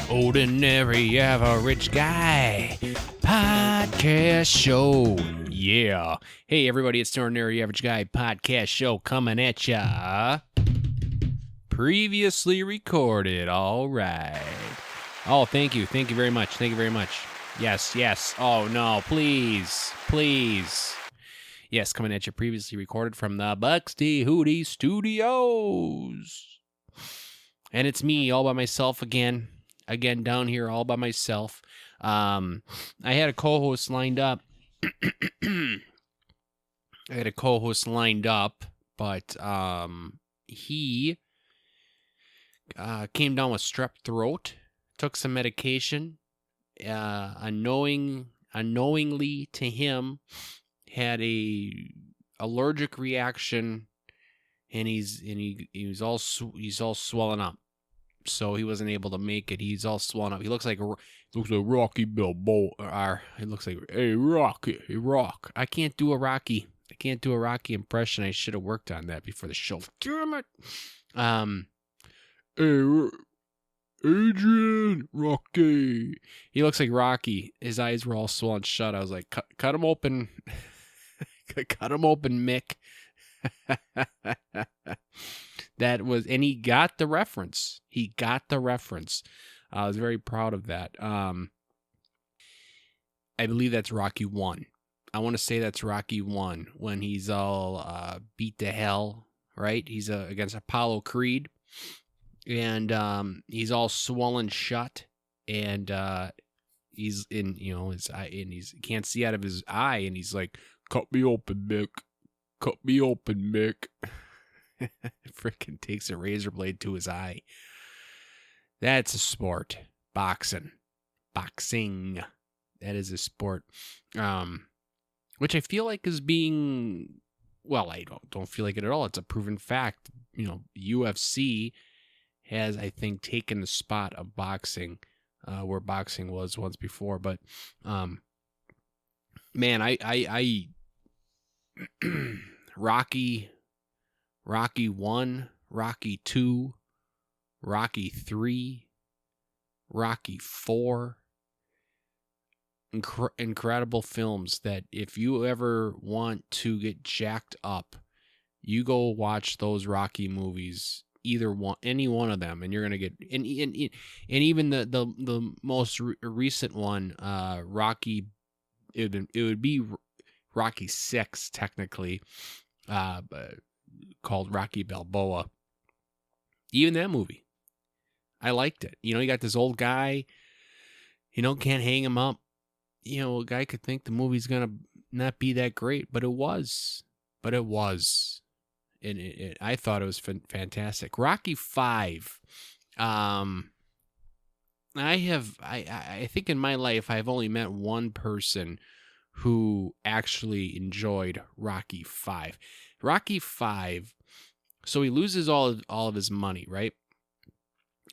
Ordinary Average Guy Podcast Show. Yeah. Hey, everybody, it's the Ordinary Average Guy Podcast Show coming at ya. Previously recorded. All right. Oh, thank you. Thank you very much. Thank you very much. Yes, yes. Oh, no. Please. Please. Yes, coming at you previously recorded from the Buxty Hootie Studios. And it's me all by myself again. Again, down here all by myself. I had a co-host lined up. But he came down with strep throat, took some medication, unknowingly to him, had a allergic reaction, and he was all swollen up. So he wasn't able to make it. He's all swollen up. He looks like Rocky Balboa. He looks like, hey, Rocky, hey, Rock. I can't do a Rocky impression. I should have worked on that before the show. Damn it. Hey, Adrian, Rocky. He looks like Rocky. His eyes were all swollen shut. I was like, cut him open. Cut him open, Mick. And he got the reference. I was very proud of that. I believe that's Rocky 1. I want to say that's Rocky 1 when he's all beat to hell, right? He's against Apollo Creed, and he's all swollen shut, and he's in his eye, and he can't see out of his eye, and he's like, "Cut me open, Mick. Cut me open, Mick." Frickin' takes a razor blade to his eye. That's a sport. Boxing. That is a sport. Which I feel like is being, well, I don't feel like it at all. It's a proven fact. UFC has, I think, taken the spot of boxing, where boxing was once before. But, man, I Rocky 1, Rocky 2, Rocky 3, Rocky 4. Incredible films that if you ever want to get jacked up, you go watch those Rocky movies, any one of them, and you're gonna get and even the most recent one, Rocky. It would be Rocky 6 technically, but called Rocky Balboa. Even that movie, I liked it. You got this old guy, can't hang him up. A guy could think the movie's gonna not be that great, but it was. And I thought it was fantastic. Rocky 5. I think in my life I've only met one person who actually enjoyed Rocky 5. Rocky 5, so he loses all of his money, right?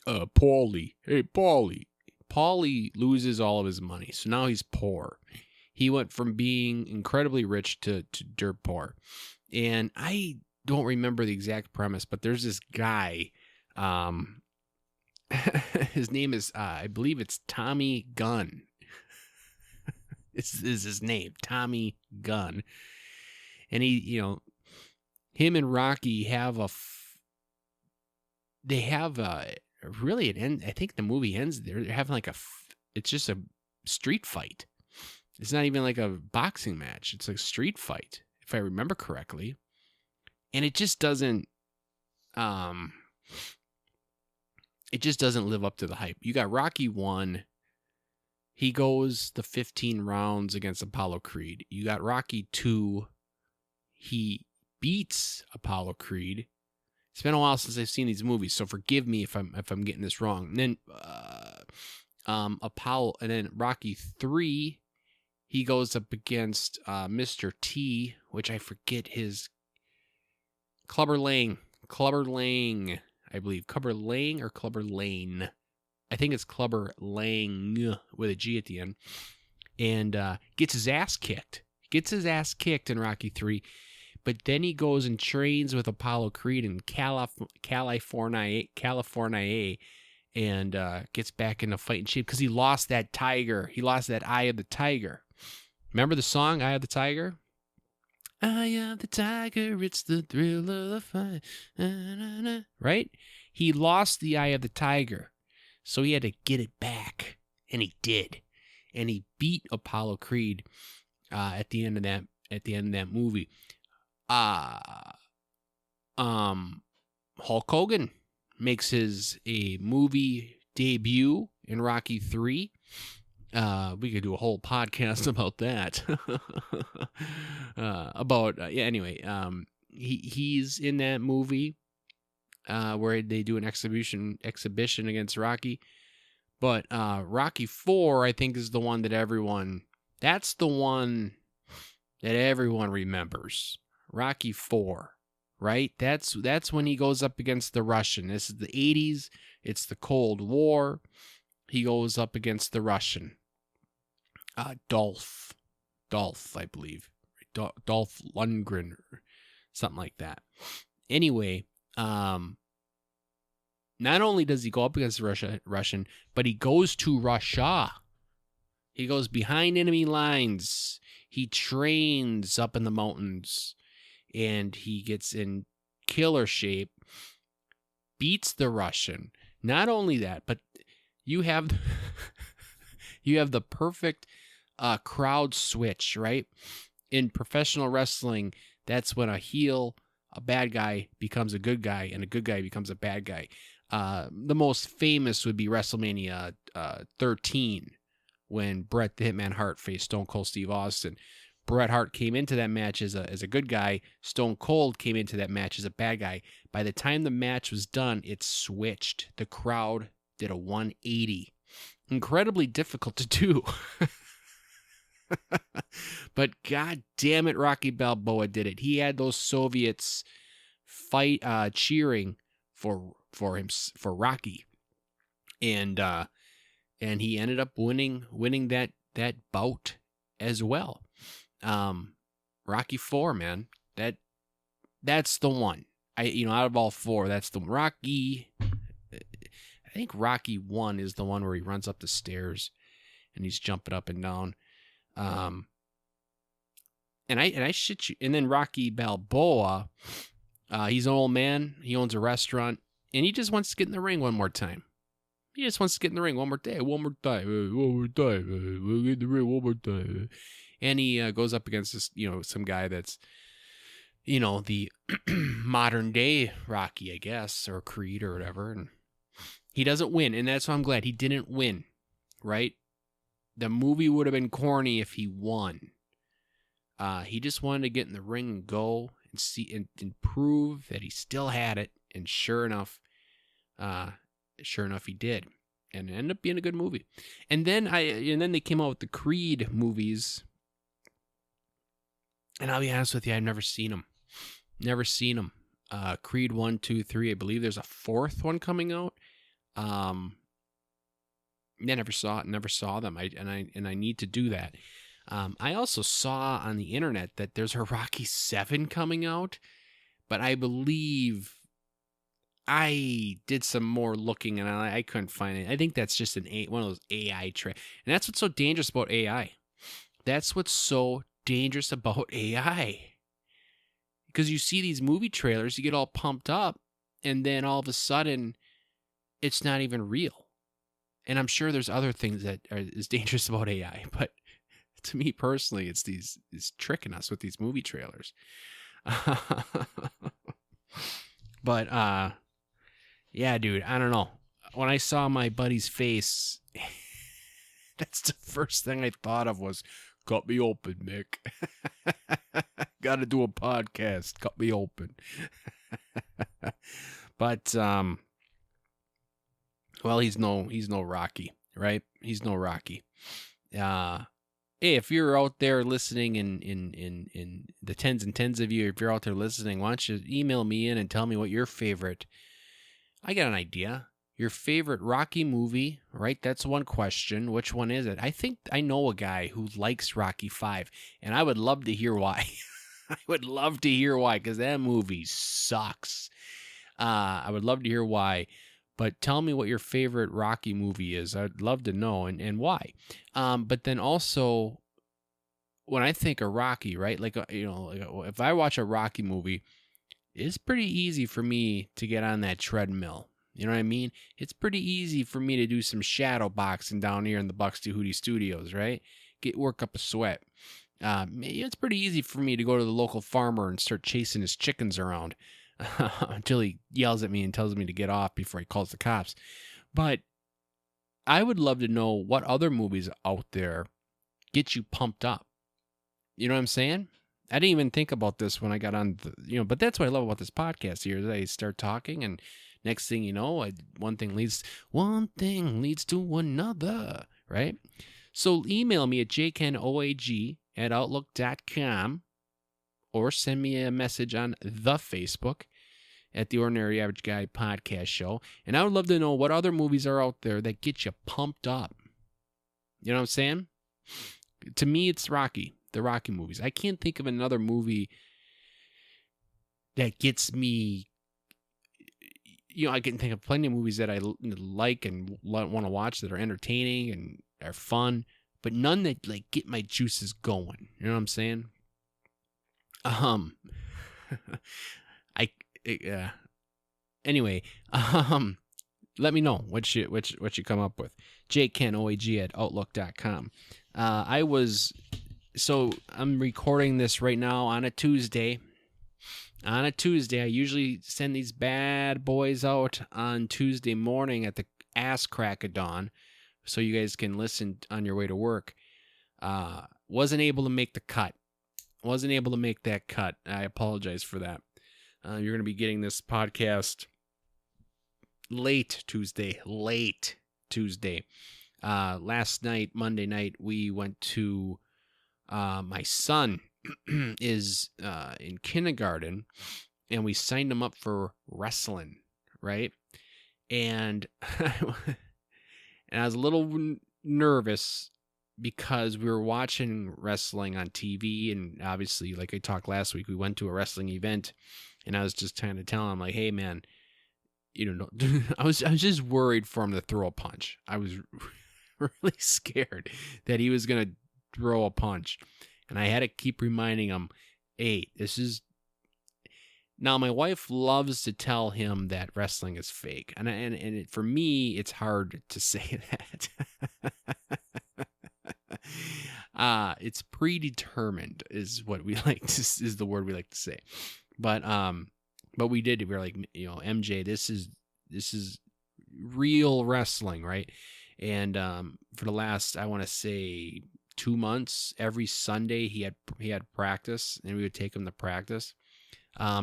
Paulie. Hey, Paulie. Paulie loses all of his money, so now he's poor. He went from being incredibly rich to dirt poor. And I don't remember the exact premise, but there's this guy. His name is, I believe it's Tommy Gunn. This is his name, Tommy Gunn. And he, him and Rocky have really it ends. I think the movie ends. They're having it's just a street fight. It's not even like a boxing match. It's like a street fight, if I remember correctly. And it just doesn't live up to the hype. You got Rocky 1. He goes the 15 rounds against Apollo Creed. You got Rocky 2. He beats Apollo Creed. It's been a while since I've seen these movies, so forgive me if I'm getting this wrong. And then and then Rocky 3, he goes up against Mr. T, which I forget his Clubber Lang, I believe. Clubber Lang or Clubber Lane. I think it's Clubber Lang with a G at the end. And gets his ass kicked. In Rocky 3. But then he goes and trains with Apollo Creed in California, and gets back into fighting shape because he lost that tiger. He lost that eye of the tiger. Remember the song, Eye of the Tiger? Eye of the tiger, it's the thrill of the fight. Right? He lost the eye of the tiger, so he had to get it back, and he did. And he beat Apollo Creed at the end of that movie. Hulk Hogan makes his movie debut in Rocky 3. We could do a whole podcast about that. Anyway, he's in that movie where they do an exhibition against Rocky. But Rocky 4, I think, is the one that everyone remembers. Rocky 4, right? That's when he goes up against the Russian. This is the 80s. It's the Cold War. He goes up against the Russian. Dolph, I believe. Dolph Lundgren or something like that. Anyway, not only does he go up against the Russian, but he goes to Russia. He goes behind enemy lines. He trains up in the mountains, and he gets in killer shape, beats the Russian. Not only that, but you have the perfect crowd switch, right? In professional wrestling, that's when a bad guy becomes a good guy, and a good guy becomes a bad guy. The most famous would be WrestleMania 13, when Bret the Hitman Hart faced Stone Cold Steve Austin. Bret Hart came into that match as a good guy. Stone Cold came into that match as a bad guy. By the time the match was done, it switched. The crowd did a 180. Incredibly difficult to do. But god damn it, Rocky Balboa did it. He had those Soviets cheering for Rocky, and he ended up winning that bout as well. Rocky 4, man, that's the one. Out of all four, that's the Rocky. I think Rocky 1 is the one where he runs up the stairs and he's jumping up and down. And I shit you. And then Rocky Balboa, he's an old man. He owns a restaurant, and he just wants to get in the ring one more time. We'll get in the ring one more time. We'll get in the ring one more time. And he goes up against this, some guy that's, the modern day Rocky, I guess, or Creed or whatever. And he doesn't win, and that's why I'm glad he didn't win, right? The movie would have been corny if he won. He just wanted to get in the ring and go and see and prove that he still had it. And sure enough, he did, and it ended up being a good movie. And then they came out with the Creed movies. And I'll be honest with you, I've never seen them. Creed 1, 2, 3. I believe there's a fourth one coming out. I never saw them. I need to do that. I also saw on the internet that there's a Rocky 7 coming out, but I believe I did some more looking and I couldn't find it. I think that's just one of those AI tricks. And that's what's so dangerous about AI. Because you see these movie trailers, you get all pumped up, and then all of a sudden, it's not even real. And I'm sure there's other things that is dangerous about AI, but to me personally, it's tricking us with these movie trailers. But yeah, dude, I don't know. When I saw my buddy's face, that's the first thing I thought of was, cut me open, Mick. Got to do a podcast. Cut me open. But well, he's no Rocky, right? He's no Rocky. Hey, if you're out there listening, in the tens and tens of you, if you're out there listening, why don't you email me in and tell me what your favorite? I got an idea. Your favorite Rocky movie, right? That's one question. Which one is it? I think I know a guy who likes Rocky 5, and I would love to hear why. I would love to hear why, because that movie sucks. I would love to hear why. But tell me what your favorite Rocky movie is. I'd love to know, and why. But then also, when I think of Rocky, right? Like, if I watch a Rocky movie, it's pretty easy for me to get on that treadmill. You know what I mean? It's pretty easy for me to do some shadow boxing down here in the Buxty Hootie Studios, right? Work up a sweat. It's pretty easy for me to go to the local farmer and start chasing his chickens around until he yells at me and tells me to get off before he calls the cops. But I would love to know what other movies out there get you pumped up. You know what I'm saying? I didn't even think about this when I got on but that's what I love about this podcast here is I start talking, and next thing you know, one thing leads to another, right? So email me at jkennoag@outlook.com or send me a message on the Facebook at the Ordinary Average Guy Podcast Show. And I would love to know what other movies are out there that get you pumped up. You know what I'm saying? To me, it's Rocky, the Rocky movies. I can't think of another movie that gets me. I can think of plenty of movies that I like and want to watch that are entertaining and are fun, but none that like get my juices going. You know what I'm saying? Anyway, let me know what you come up with. J-Kenn@outlook.com. I'm recording this right now on a Tuesday. On a Tuesday, I usually send these bad boys out on Tuesday morning at the ass crack of dawn so you guys can listen on your way to work. Wasn't able to make the cut. Wasn't able to make that cut. I apologize for that. You're going to be getting this podcast late Tuesday. Last night, Monday night, we went to my son is in kindergarten, and we signed him up for wrestling, right? And and I was a little nervous because we were watching wrestling on TV, and obviously, like I talked last week, we went to a wrestling event, and I was just trying to tell him, like, hey man, I was just worried for him to throw a punch. I was really scared that he was gonna throw a punch. And I had to keep reminding him, hey, this is... Now, my wife loves to tell him that wrestling is fake. And for me, it's hard to say that. It's predetermined is what we is the word we like to say. But we did. We were like, MJ, this is real wrestling, right? And for the last, I want to say, 2 months, every Sunday he had practice, and we would take him to practice.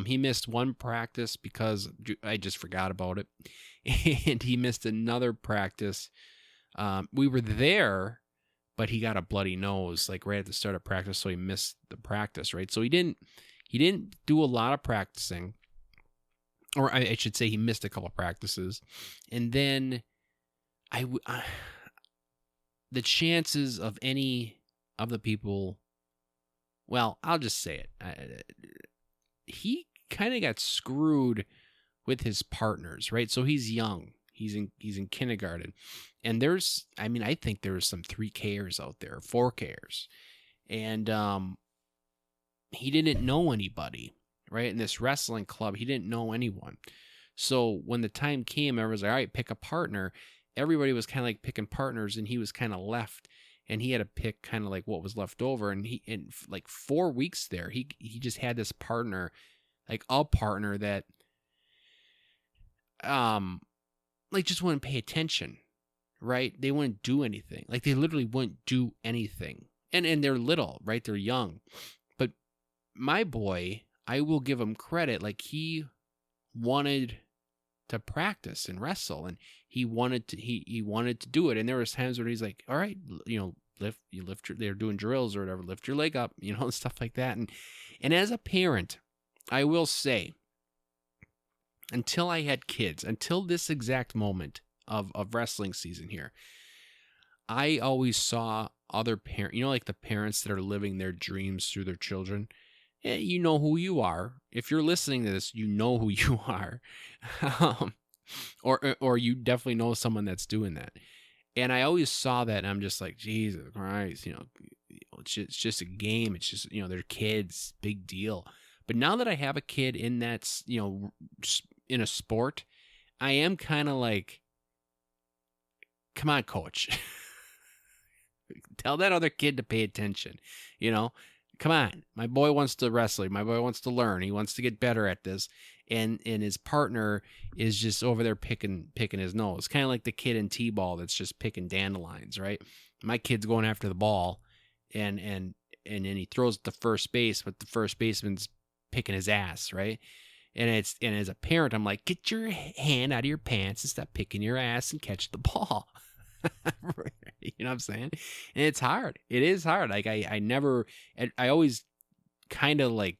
He missed one practice because I just forgot about it, and he missed another practice. We were there, but he got a bloody nose like right at the start of practice, so he missed the practice, right? So he didn't do a lot of practicing, or I should say he missed a couple of practices, and then the chances of any of the people, well, I'll just say it. He kind of got screwed with his partners, right? So he's young. He's in kindergarten. And I think there's some 3Kers out there, 4Kers. And he didn't know anybody, right? In this wrestling club, he didn't know anyone. So when the time came, everyone was like, all right, pick a partner. Everybody was kind of like picking partners, and he was kind of left, and he had to pick kind of like what was left over. And in like 4 weeks there, he just had this partner, like a partner that, like just wouldn't pay attention, right? They wouldn't do anything. Like they literally wouldn't do anything. And they're little, right? They're young. But my boy, I will give him credit. Like he wanted to practice and wrestle, and he wanted to do it. And there was times where he's like, all right, they're doing drills or whatever, lift your leg up, and stuff like that. And as a parent, I will say, until I had kids, until this exact moment of wrestling season here, I always saw other parents, like the parents that are living their dreams through their children. You know who you are. If you're listening to this, you know who you are. or you definitely know someone that's doing that. And I always saw that, and I'm just like, Jesus Christ, it's just a game. It's just, they're kids, big deal. But now that I have a kid in that's, in a sport, I am kind of like, come on, coach. Tell that other kid to pay attention. Come on. My boy wants to wrestle. My boy wants to learn. He wants to get better at this. And his partner is just over there picking his nose. Kind of like the kid in T-ball that's just picking dandelions, right? My kid's going after the ball, and then he throws it to first base, but the first baseman's picking his ass, right? And as a parent, I'm like, get your hand out of your pants and stop picking your ass and catch the ball. You know what I'm saying? And it's hard. It is hard. Like I always kind of like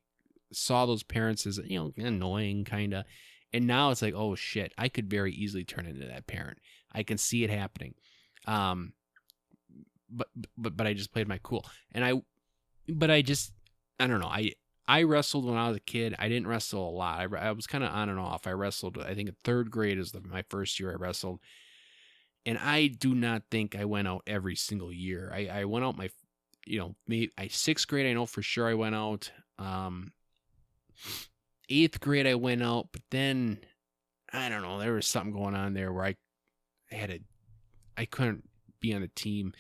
saw those parents as, annoying kind of. And now it's like, oh shit, I could very easily turn into that parent. I can see it happening. But I just played my cool. And I don't know. I wrestled when I was a kid. I didn't wrestle a lot. I was kind of on and off. I wrestled, I think in third grade is my first year I wrestled. And I do not think I went out every single year. I went out maybe sixth grade, I know for sure I went out. Eighth grade I went out, but then I don't know, there was something going on there where I couldn't be on the team.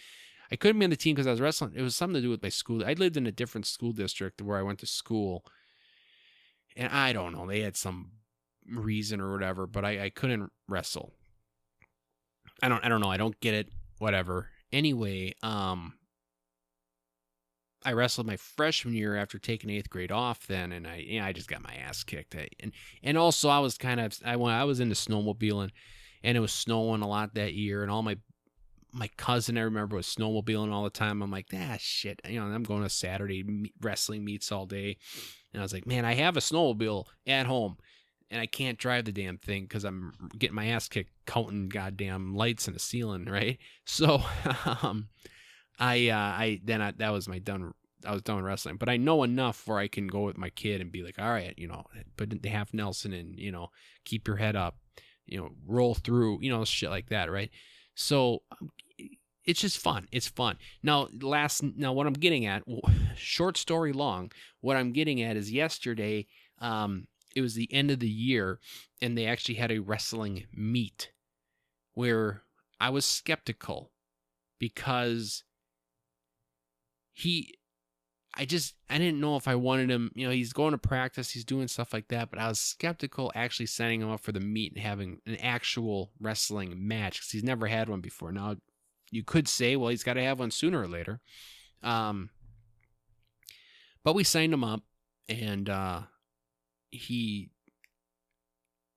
I couldn't be on the team because I was wrestling. It was something to do with my school. I lived in a different school district where I went to school. And I don't know, they had some reason or whatever, but I couldn't wrestle. I don't know. I don't get it. Whatever. Anyway, I wrestled my freshman year after taking eighth grade off then, and I just got my ass kicked. And also I was I was into snowmobiling, and it was snowing a lot that year, and all my cousin, I remember, was snowmobiling all the time. I'm like, shit. I'm going to Saturday wrestling meets all day. And I was like, man, I have a snowmobile at home, and I can't drive the damn thing because I'm getting my ass kicked counting goddamn lights in the ceiling, right? So, I was done wrestling. But I know enough where I can go with my kid and be like, all right, put the half Nelson and, keep your head up, roll through, shit like that, right? So it's just fun. It's fun. Now, what I'm getting at, short story long, what I'm getting at is yesterday, it was the end of the year, and they actually had a wrestling meet where I was skeptical because I didn't know if I wanted him, he's going to practice, he's doing stuff like that, but I was skeptical actually setting him up for the meet and having an actual wrestling match because he's never had one before. Now, you could say, well, he's got to have one sooner or later. But we signed him up, and he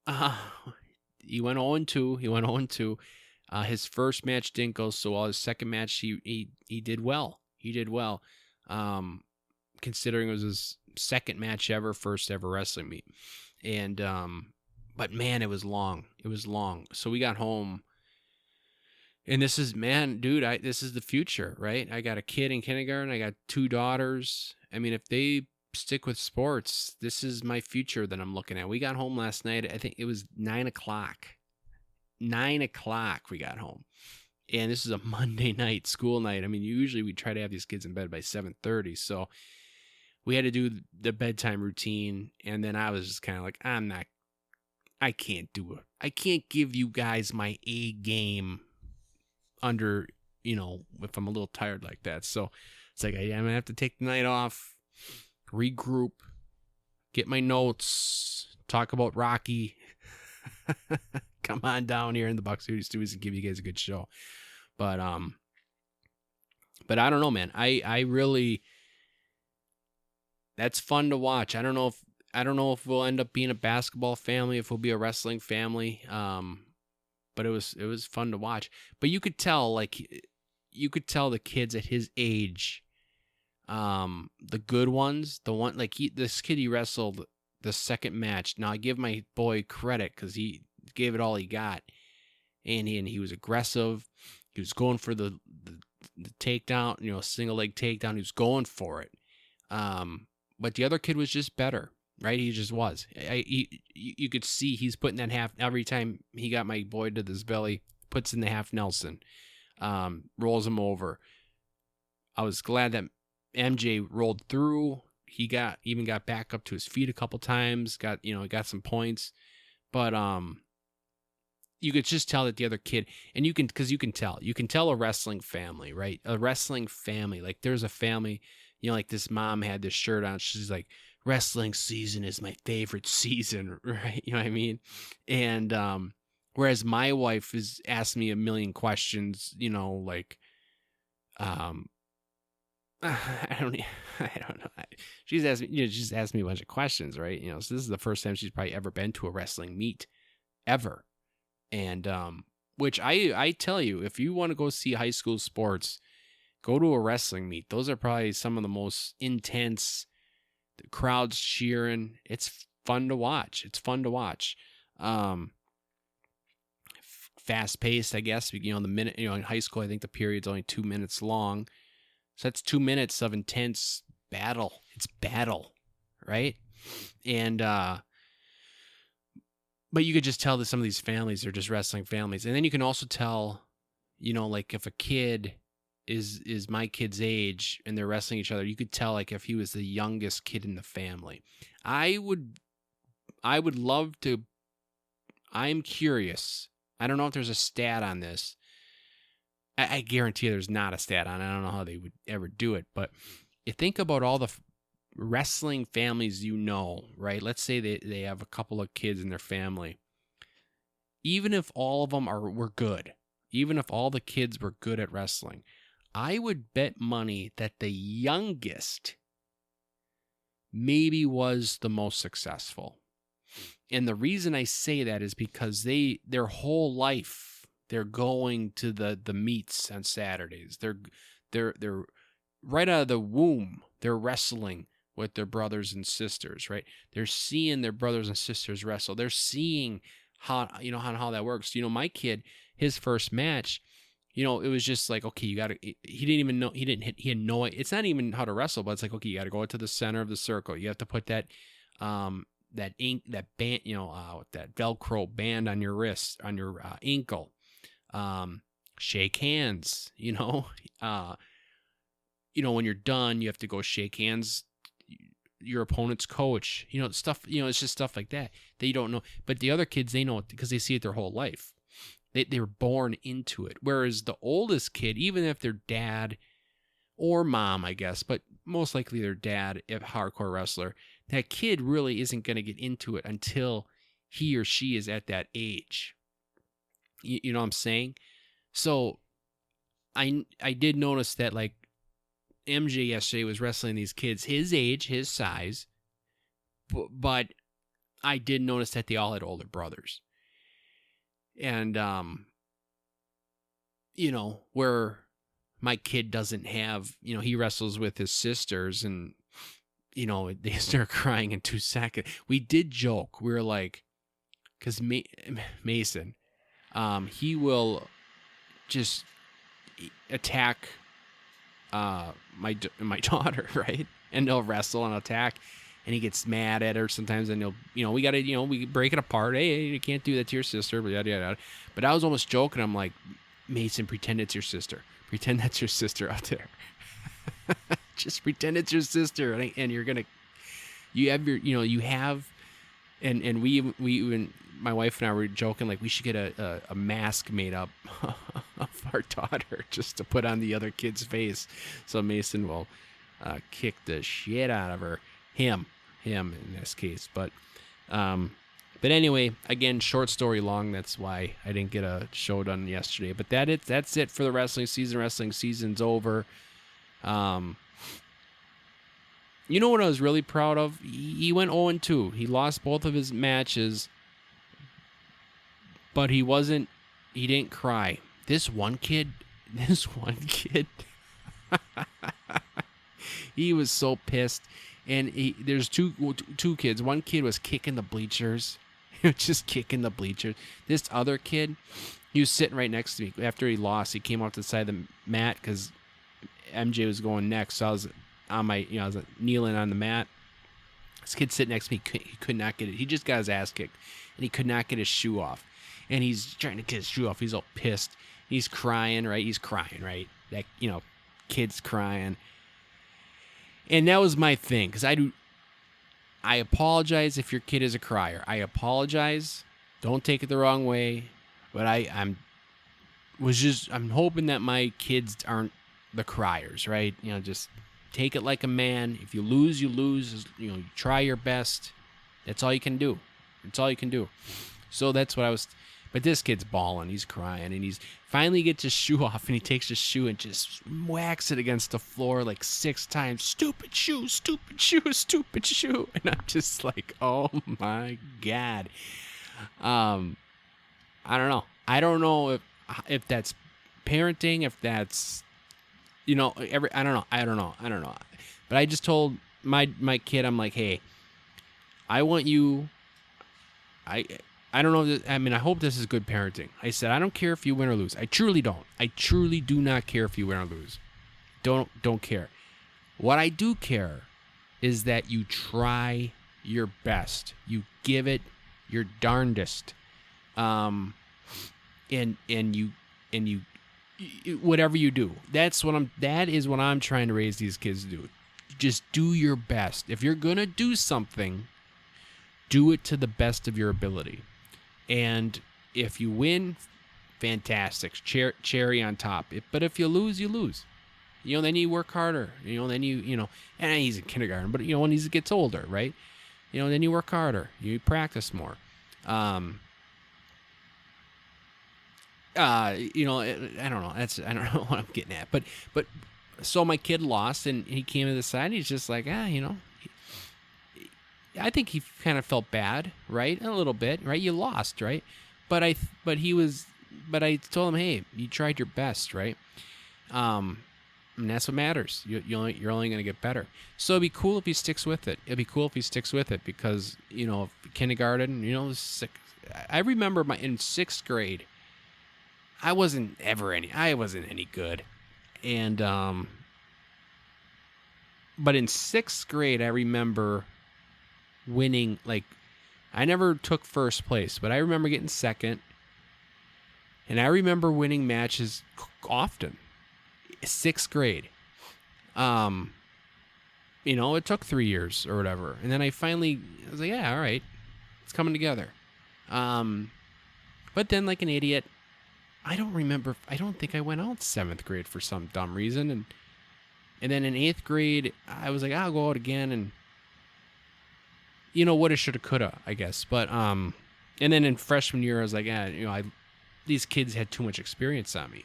went 0-2. He went 0-2. His first match didn't go so well. His second match, he did well. He did well, considering it was his second match ever, first ever wrestling meet. And but man, it was long. It was long. So we got home, and this is, man, dude, this is the future, right? I got a kid in kindergarten. I got 2 daughters. I mean, if they stick with sports, this is my future that I'm looking at. We got home last night. I think it was 9 o'clock. 9 o'clock we got home. And this is a Monday night, school night. I mean, usually we try to have these kids in bed by 7:30. So we had to do the bedtime routine. And then I was just kind of like, I can't do it. I can't give you guys my A game under, if I'm a little tired like that. So it's like, I'm going to have to take the night off, regroup, get my notes, talk about Rocky. Come on down here in the Buck Studios and give you guys a good show. But I don't know, man. I really, that's fun to watch. I don't know if we'll end up being a basketball family, if we'll be a wrestling family. But it was fun to watch. But you could tell the kids at his age, the good ones, this kid he wrestled the second match. Now I give my boy credit because he gave it all he got, and he was aggressive. He was going for the takedown, single leg takedown. He was going for it. But the other kid was just better. right? He just was. You could see he's putting that half every time he got my boy to this belly, puts in the half Nelson, rolls him over. I was glad that MJ rolled through. He even got back up to his feet a couple times. Got some points, but you could just tell that the other kid, and you can tell a wrestling family, right? A wrestling family, like there's a family, like this mom had this shirt on. She's like, wrestling season is my favorite season, right? You know what I mean? And whereas my wife has asked me a million questions, like, I don't know. She's asked me, she's asked me a bunch of questions, right? So this is the first time she's probably ever been to a wrestling meet, ever. And which I tell you, if you want to go see high school sports, go to a wrestling meet. Those are probably some of the most intense. The crowd's cheering. It's fun to watch. Fast paced, I guess. The minute, in high school, I think the period's only 2 minutes long. So that's 2 minutes of intense battle. It's battle, right? And but you could just tell that some of these families are just wrestling families. And then you can also tell, like if a kid is my kid's age and they're wrestling each other, you could tell like if he was the youngest kid in the family. I would love to. I'm curious. I don't know if there's a stat on this. I guarantee you there's not a stat on it. I don't know how they would ever do it, but you think about all the wrestling families, right? Let's say they have a couple of kids in their family. Even if all of them were good, even if all the kids were good at wrestling, I would bet money that the youngest maybe was the most successful. And the reason I say that is because their whole life they're going to the meets on Saturdays. They're right out of the womb. They're wrestling with their brothers and sisters, right? They're seeing their brothers and sisters wrestle. They're seeing how that works. My kid, his first match, it was just like, okay, you got to. He didn't even know. He had no. It's not even how to wrestle, but it's like, okay, you got to go to the center of the circle. You have to put that that band, that Velcro band on your wrist, on your ankle. Shake hands, when you're done, you have to go shake hands, your opponent's coach, stuff, it's just stuff like that you don't know. But the other kids, they know it because they see it their whole life. They were born into it. Whereas the oldest kid, even if their dad or mom, I guess, but most likely their dad, if hardcore wrestler, that kid really isn't going to get into it until he or she is at that age. You know what I'm saying? So I did notice that like MJ yesterday was wrestling these kids his age, his size, but I did notice that they all had older brothers. And where my kid doesn't have, he wrestles with his sisters and they start crying in 2 seconds. We did joke. We were like, because Mason, he will just attack my daughter, right? And they'll wrestle and attack, and he gets mad at her sometimes, and we break it apart. Hey, you can't do that to your sister, but yada yada. But I was almost joking. I'm like, Mason, pretend it's your sister. Pretend that's your sister out there. Just pretend it's your sister, and you're gonna, you have, and we even, my wife and I were joking like we should get a mask made up of our daughter just to put on the other kid's face, so Mason will kick the shit out of her, him in this case. But anyway, again, short story long. That's why I didn't get a show done yesterday. But that's it for the wrestling season. Wrestling season's over. You know what I was really proud of? He went 0-2. He lost both of his matches, but he didn't cry. This one kid, he was so pissed. And there's two kids. One kid was kicking the bleachers. He was just kicking the bleachers. This other kid, he was sitting right next to me. After he lost, he came off the side of the mat because MJ was going next. So I was on I was kneeling on the mat. This kid sitting next to me, he could not get it. He just got his ass kicked, and he could not get his shoe off. And he's trying to get his shoe off. He's all pissed. He's crying, right? He's crying, right? That, kid's crying. And that was my thing, because I apologize if your kid is a crier. I apologize. Don't take it the wrong way. But I'm hoping that my kids aren't the criers, right? Just take it like a man. If you lose, you lose. You try your best. That's all you can do. That's all you can do. So that's what I was. But this kid's bawling. He's crying, and he's finally gets his shoe off, and he takes his shoe and just whacks it against the floor like 6 times. Stupid shoe, stupid shoe, stupid shoe. And I'm just like, oh my God. I don't know. I don't know if that's parenting, if that's, I don't know. But I just told my kid, I'm like, hey, I want you. I don't know. I hope this is good parenting. I said, I don't care if you win or lose. I truly don't. I truly do not care if you win or lose. Don't care. What I do care is that you try your best. You give it your darndest. And you whatever you do. That is what I'm trying to raise these kids to do. Just do your best. If you're going to do something, do it to the best of your ability. And if you win, fantastic, cherry on top. But if you lose, you lose. Then you work harder. Then and he's in kindergarten, but when he gets older, right? Then you work harder. You practice more. I don't know. I don't know what I'm getting at. But so my kid lost, and he came to the side. And he's just like, I think he kind of felt bad, right? A little bit, right? You lost, right? But I told him, hey, you tried your best, right? And that's what matters. You're only going to get better. So it'd be cool if he sticks with it. Because, kindergarten, I remember in 6th grade, I wasn't any good. And, but in 6th grade, I remember winning, I never took first place, but I remember getting second, and I remember winning matches often. 6th grade. It took 3 years or whatever, and then I was like, yeah, all right, it's coming together. But then, like an idiot, I don't think I went out 7th grade for some dumb reason, and then in 8th grade, I was like, I'll go out again, and woulda, shoulda, coulda, I guess. But and then in freshman year, I was like, these kids had too much experience on me.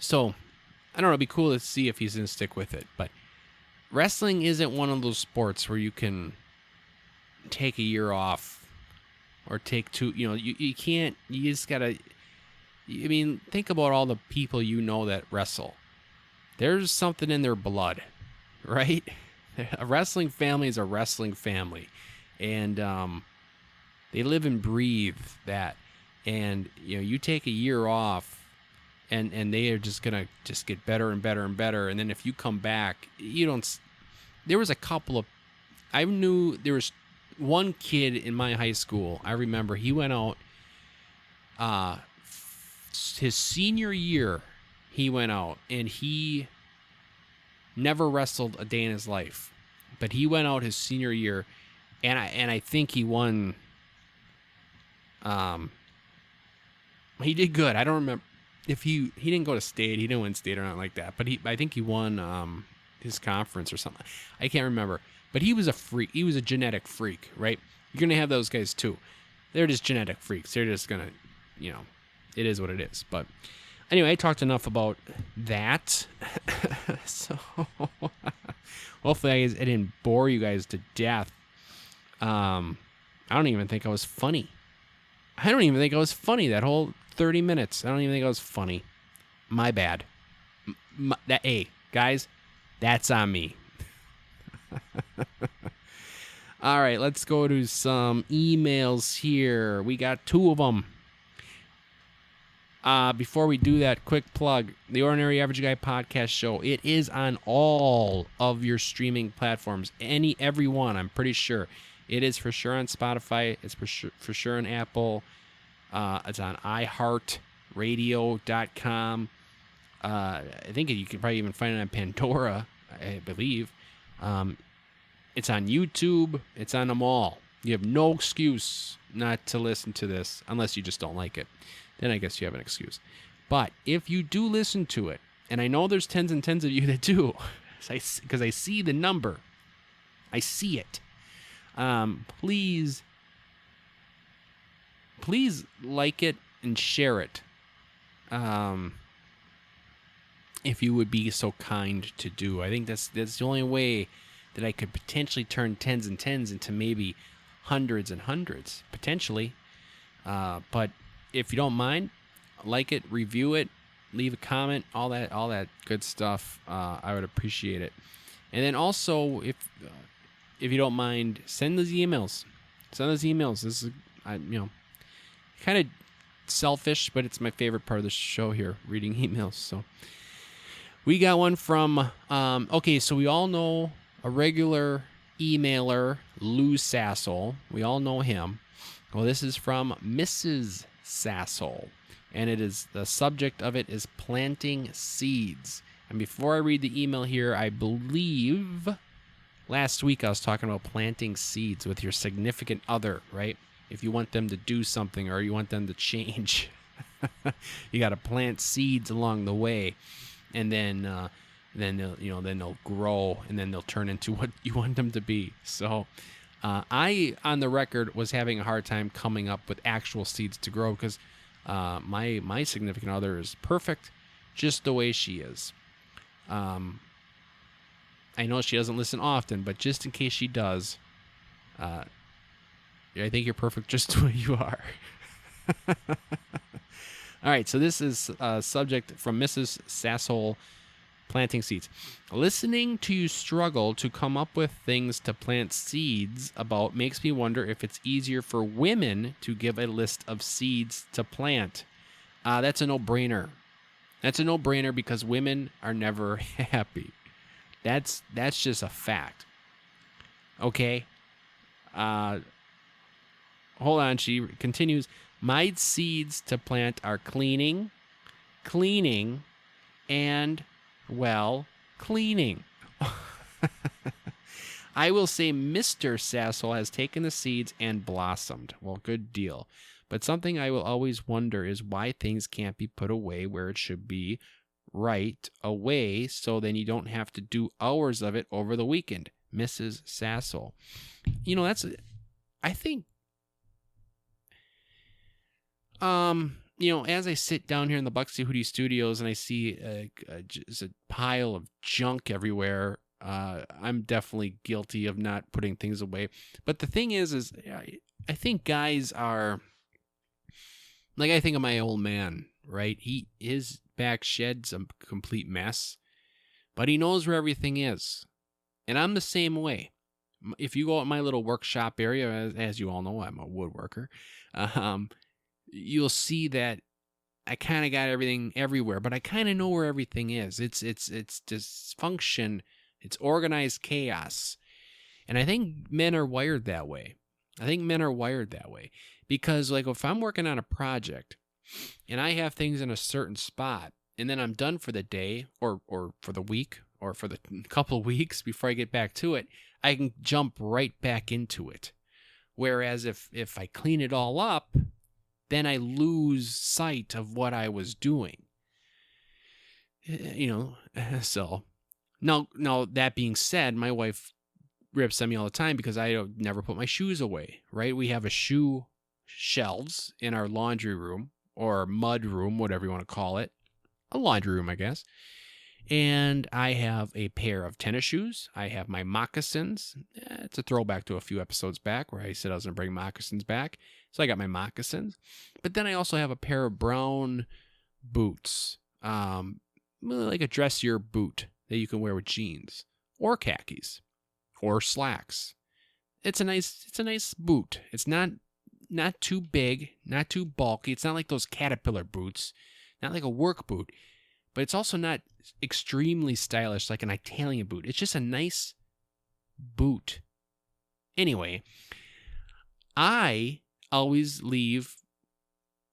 So I don't know. It'd be cool to see if he's gonna stick with it. But wrestling isn't one of those sports where you can take a year off or take 2. You can't. You just gotta. Think about all the people that wrestle. There's something in their blood, right? A wrestling family is a wrestling family, and they live and breathe that. And you take a year off, and they are just gonna get better and better and better. And then if you come back, you don't. There was I knew there was one kid in my high school. I remember he went out. His senior year, he went out, and he never wrestled a day in his life, but he went out his senior year, and I think he won. He did good. I don't remember if he didn't go to state. He didn't win state or not like that, but I think he won his conference or something. I can't remember, but he was a freak. He was a genetic freak, right? You're gonna have those guys too. They're just genetic freaks. They're just gonna, it is what it is. But anyway, I talked enough about that. So hopefully I didn't bore you guys to death. I don't even think I was funny. That whole 30 minutes. I don't even think I was funny. My bad. Hey, guys, that's on me. All right, let's go to some emails here. We got 2 of them. Before we do that, quick plug. The Ordinary Average Guy podcast show. It is on all of your streaming platforms. Every one, I'm pretty sure. It is for sure on Spotify. It's for sure on Apple. It's on iHeartRadio.com. I think you can probably even find it on Pandora, I believe. It's on YouTube. It's on them all. You have no excuse not to listen to this unless you just don't like it. Then I guess you have an excuse. But if you do listen to it, and I know there's tens and tens of you that do, because I see the number. I see it. Please like it and share it. If you would be so kind to do. I think that's the only way that I could potentially turn tens and tens into maybe hundreds and hundreds, potentially. But if you don't mind, like it, review it, leave a comment, all that good stuff. I would appreciate it. And then also, if you don't mind, send those emails. This is, kind of selfish, but it's my favorite part of the show here, reading emails. So we got one from, so we all know a regular emailer, Lou Sassel. We all know him. Well, this is from Mrs. Sassel, and the subject of it is planting seeds. And before I read the email here, I believe last week I was talking about planting seeds with your significant other, right? If you want them to do something or you want them to change, you got to plant seeds along the way, and then they'll grow, and then they'll turn into what you want them to be. So I, on the record, was having a hard time coming up with actual seeds to grow because my significant other is perfect just the way she is. I know she doesn't listen often, but just in case she does, I think you're perfect just the way you are. All right, so this is a subject from Mrs. Sassel, planting seeds. Listening to you struggle to come up with things to plant seeds about makes me wonder if it's easier for women to give a list of seeds to plant. That's a no-brainer. That's a no-brainer because women are never happy. That's just a fact. Okay? Hold on, she continues. My seeds to plant are cleaning, and, well, cleaning. I will say Mr. Sassel has taken the seeds and blossomed. Well, good deal. But something I will always wonder is why things can't be put away where it should be right away, so then you don't have to do hours of it over the weekend. Mrs. Sassel. I think, as I sit down here in the Buxy Hootie Studios and I see just a pile of junk everywhere, I'm definitely guilty of not putting things away. But the thing is I think guys are, like, I think of my old man, right? His back shed's a complete mess, but he knows where everything is. And I'm the same way. If you go at my little workshop area, as you all know, I'm a woodworker, you'll see that I kind of got everything everywhere, but I kind of know where everything is. It's dysfunction. It's organized chaos. And I think men are wired that way. Because, like, if I'm working on a project and I have things in a certain spot and then I'm done for the day or for the week or for the couple of weeks before I get back to it, I can jump right back into it. Whereas if I clean it all up, then I lose sight of what I was doing. So now that being said, my wife rips at me all the time because I don't never put my shoes away, right? We have a shoe shelves in our laundry room or mud room, whatever you want to call it. A laundry room, I guess. And I have a pair of tennis shoes. I have my moccasins. It's a throwback to a few episodes back where I said I was going to bring moccasins back. So I got my moccasins. But then I also have a pair of brown boots, like a dressier boot that you can wear with jeans or khakis or slacks. It's a nice boot. It's not too big, not too bulky. It's not like those Caterpillar boots not like a work boot, but it's also not extremely stylish like an Italian boot. It's just a nice boot. Anyway, I always leave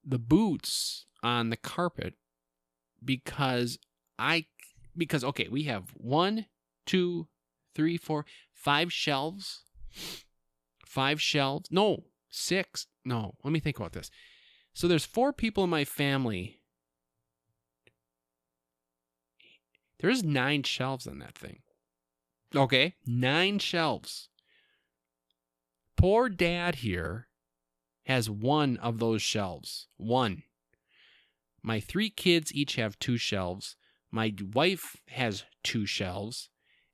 the boots on the carpet because okay, we have 1, 2, 3, 4, 5 shelves. 5 shelves. No, 6. No, let me think about this. So there's 4 people in my family. There's 9 shelves on that thing. Okay, 9 shelves. Poor dad here has 1 of those shelves. 1. My 3 kids each have 2 shelves. My wife has 2 shelves.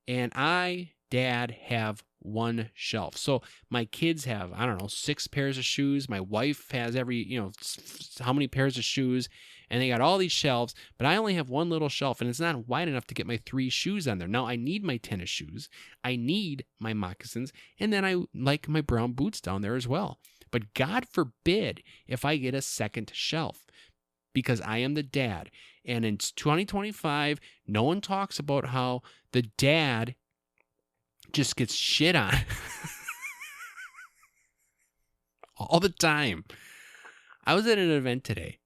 And I, dad, have 1 shelf. So my kids have, 6 pairs of shoes. My wife has how many pairs of shoes. And they got all these shelves, but I only have 1 little shelf, and it's not wide enough to get my 3 shoes on there. Now, I need my tennis shoes. I need my moccasins, and then I like my brown boots down there as well. But God forbid if I get a second shelf, because I am the dad. And in 2025, no one talks about how the dad just gets shit on all the time. I was at an event today.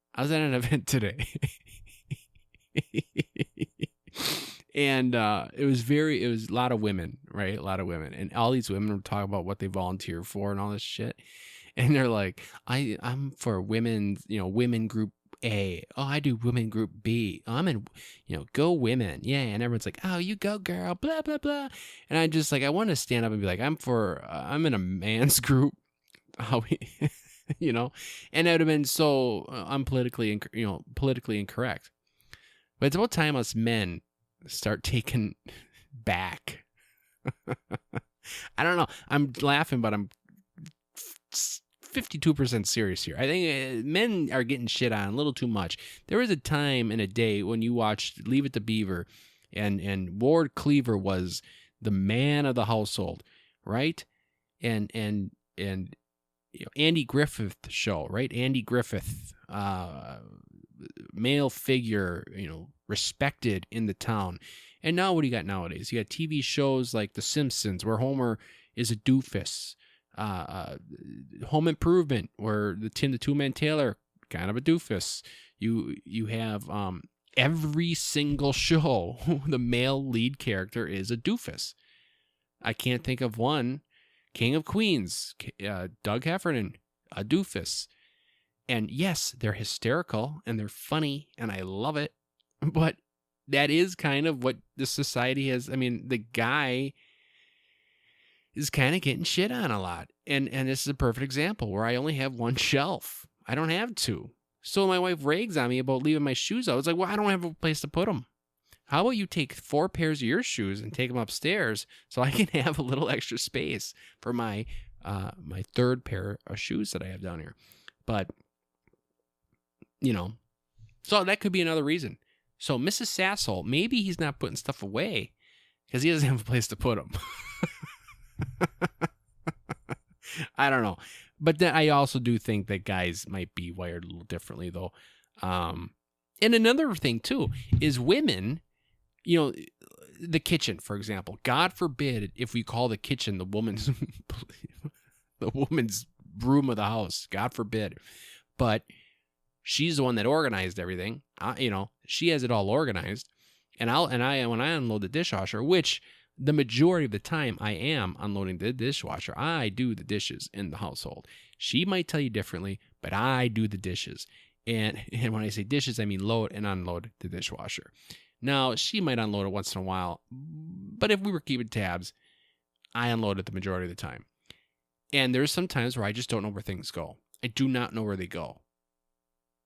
And it was a lot of women, right? A lot of women. And all these women were talking about what they volunteer for and all this shit. And they're like, I'm for women, women group A. Oh, I do women group B. Oh, I'm in, go women. Yeah. And everyone's like, oh, you go girl, blah, blah, blah. And I just I want to stand up and be like, I'm in a man's group. How we... and it would have been so politically incorrect. But it's about time us men start taking back. I don't know. I'm laughing, but I'm 52% serious here. I think men are getting shit on a little too much. There was a time in a day when you watched Leave It to Beaver, and Ward Cleaver was the man of the household, right? And Andy Griffith show, right? Andy Griffith, male figure, respected in the town. And now what do you got nowadays? You got TV shows like The Simpsons, where Homer is a doofus. Home Improvement, where the Two-Man Taylor, kind of a doofus. You have every single show, the male lead character is a doofus. I can't think of one. King of Queens, Doug Heffernan, a doofus. And yes, they're hysterical and they're funny and I love it. But that is kind of what the society has. I mean, the guy is kind of getting shit on a lot. And this is a perfect example where I only have 1 shelf. I don't have 2. So my wife rags on me about leaving my shoes out. I was like, well, I don't have a place to put them. How about you take 4 pairs of your shoes and take them upstairs so I can have a little extra space for my 3rd pair of shoes that I have down here. But, so that could be another reason. So Mrs. Sasshole, maybe he's not putting stuff away because he doesn't have a place to put them. I don't know. But then I also do think that guys might be wired a little differently, though. And another thing, too, is women... the kitchen, for example. God forbid if we call the kitchen the woman's room of the house. God forbid. But she's the one that organized everything. She has it all organized. And when I unload the dishwasher, which the majority of the time I am unloading the dishwasher, I do the dishes in the household. She might tell you differently, but I do the dishes. And when I say dishes, I mean load and unload the dishwasher. Now, she might unload it once in a while, but if we were keeping tabs, I unload it the majority of the time. And there's some times where I just don't know where things go. I do not know where they go.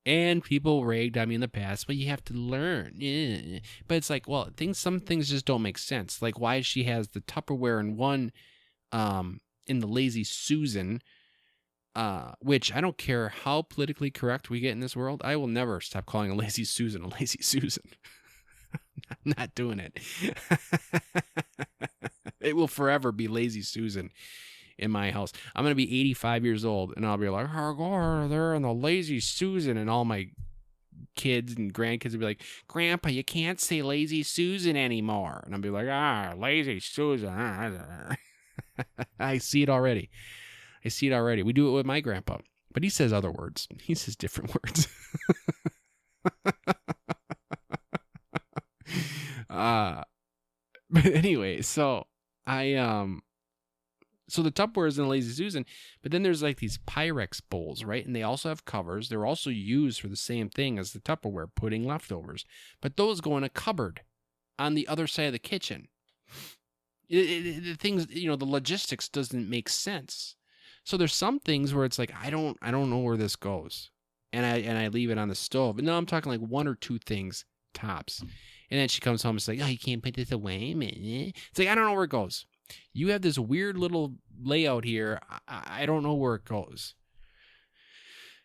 And people ragged on me in the past, but you have to learn. Yeah. But it's like, well, some things just don't make sense. Like why she has the Tupperware in one, in the Lazy Susan, which I don't care how politically correct we get in this world. I will never stop calling a Lazy Susan a Lazy Susan. I'm not doing it. It will forever be Lazy Susan in my house. I'm going to be 85 years old, and I'll be like, oh, God, they're in the Lazy Susan, and all my kids and grandkids would be like, Grandpa, you can't say Lazy Susan anymore. And I'll be like, Lazy Susan. I see it already. We do it with my grandpa. But he says other words. He says different words. But anyway, so so the Tupperware is in Lazy Susan, but then there's like these Pyrex bowls, right? And they also have covers. They're also used for the same thing as the Tupperware, putting leftovers. But those go in a cupboard on the other side of the kitchen. The things, the logistics doesn't make sense. So there's some things where it's like, I don't know where this goes. And I leave it on the stove. And now I'm talking like one or two things tops. And then she comes home and it's like, you can't put this away, man. It's like, I don't know where it goes. You have this weird little layout here. I don't know where it goes.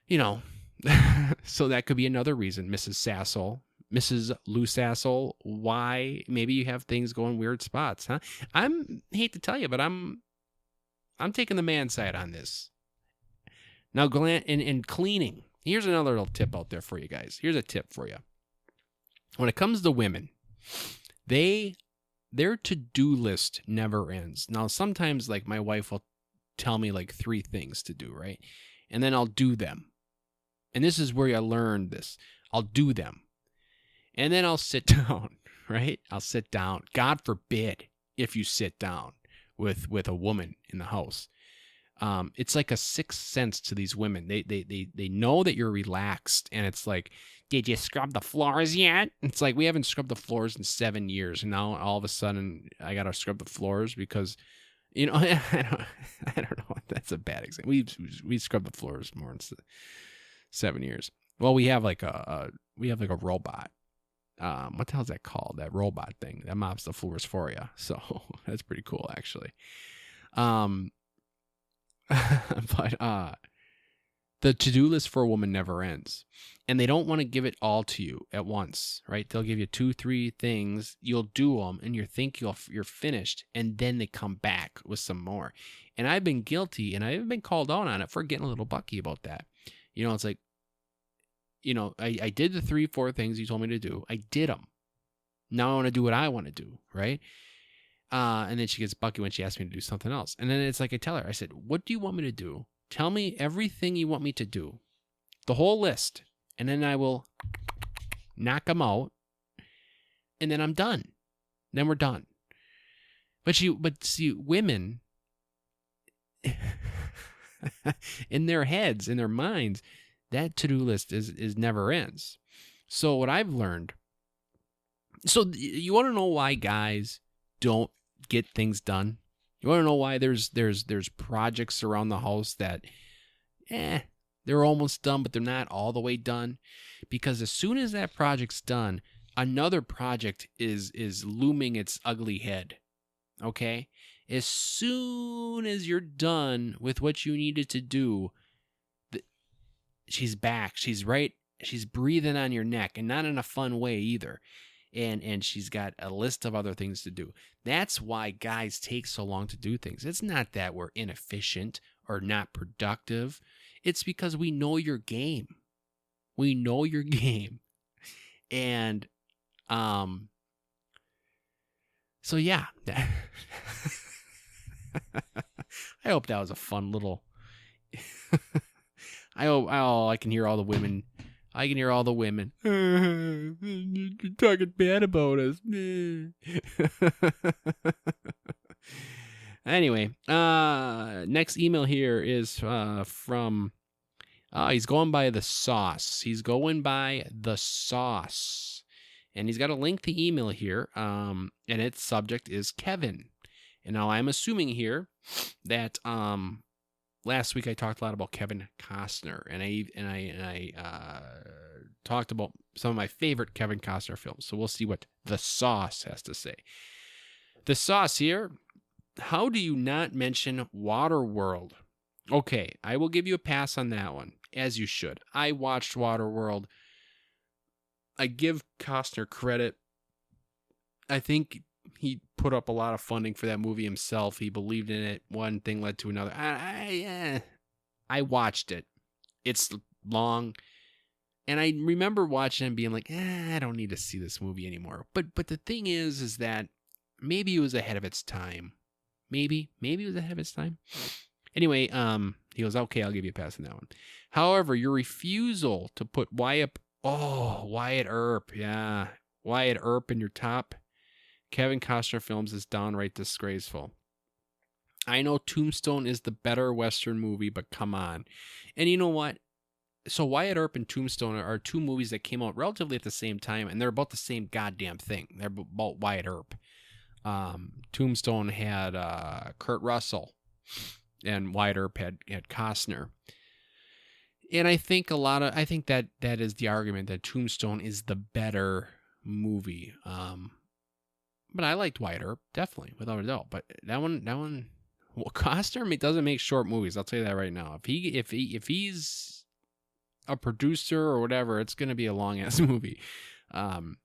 So that could be another reason, Mrs. Lou Sassel, why maybe you have things going weird spots, huh? Hate to tell you, but I'm taking the man side on this. Now, in cleaning, here's another little tip out there for you guys. Here's a tip for you. When it comes to women, their to-do list never ends. Now, sometimes, like, my wife will tell me, like, 3 things to do, right? And then I'll do them. And this is where I learned this. I'll do them. And then I'll sit down, right? I'll sit down. God forbid if you sit down with a woman in the house. It's like a sixth sense to these women. They know that you're relaxed, and it's like, did you scrub the floors yet? It's like, we haven't scrubbed the floors in 7 years, and now all of a sudden I gotta scrub the floors because, I don't know. That's a bad example. We scrubbed the floors more than 7 years. Well, we have like a robot. What the hell is that called? That robot thing that mops the floors for you. So that's pretty cool, actually. But the to-do list for a woman never ends, and they don't want to give it all to you at once, right? They'll give you 2-3 things. You'll do them, and you think you're finished, and then they come back with some more. And I've been guilty, and I've been called out on it for getting a little bucky about that. It's like, I did the 3-4 things you told me to do. I did them. Now I want to do what I want to do, right? And then she gets bucky when she asks me to do something else. And then it's like, I tell her, I said, what do you want me to do? Tell me everything you want me to do. The whole list. And then I will knock them out. And then I'm done. Then we're done. But see, women, in their heads, in their minds, that to-do list is never ends. So what I've learned, so you want to know why guys don't get things done? You want to know why there's projects around the house that, they're almost done, but they're not all the way done? Because as soon as that project's done, another project is looming its ugly head. Okay? As soon as you're done with what you needed to do, she's back. She's right. She's breathing on your neck, and not in a fun way either. And she's got a list of other things to do. That's why guys take so long to do things. It's not that we're inefficient or not productive. It's because we know your game. We know your game. And so yeah. I hope that was a fun little I can hear all the women. You're talking bad about us. Anyway, next email here is from, he's going by The Sauce. And he's got a lengthy email here, and its subject is Kevin. And now I'm assuming here that last week I talked a lot about Kevin Costner, and I talked about some of my favorite Kevin Costner films. So we'll see what The Sauce has to say. The Sauce here. How do you not mention Waterworld? Okay, I will give you a pass on that one, as you should. I watched Waterworld. I give Costner credit. I think he put up a lot of funding for that movie himself. He believed in it. One thing led to another. I watched it. It's long. And I remember watching and being like, I don't need to see this movie anymore. But the thing is that maybe it was ahead of its time. Maybe it was ahead of its time. Anyway, he goes, okay, I'll give you a pass on that one. However, your refusal to put Wyatt Earp, yeah, Wyatt Earp in your top Kevin Costner films is downright disgraceful. I know Tombstone is the better Western movie, but come on. And you know what? So Wyatt Earp and Tombstone are two movies that came out relatively at the same time, and they're about the same goddamn thing. They're about Wyatt Earp. Tombstone had Kurt Russell, and Wyatt Earp had Costner. And I think that is the argument that Tombstone is the better movie. But I liked Wyatt Earp, definitely, without a doubt. But that one, well, Costner doesn't make short movies. I'll tell you that right now. If he's a producer or whatever, it's going to be a long ass movie. So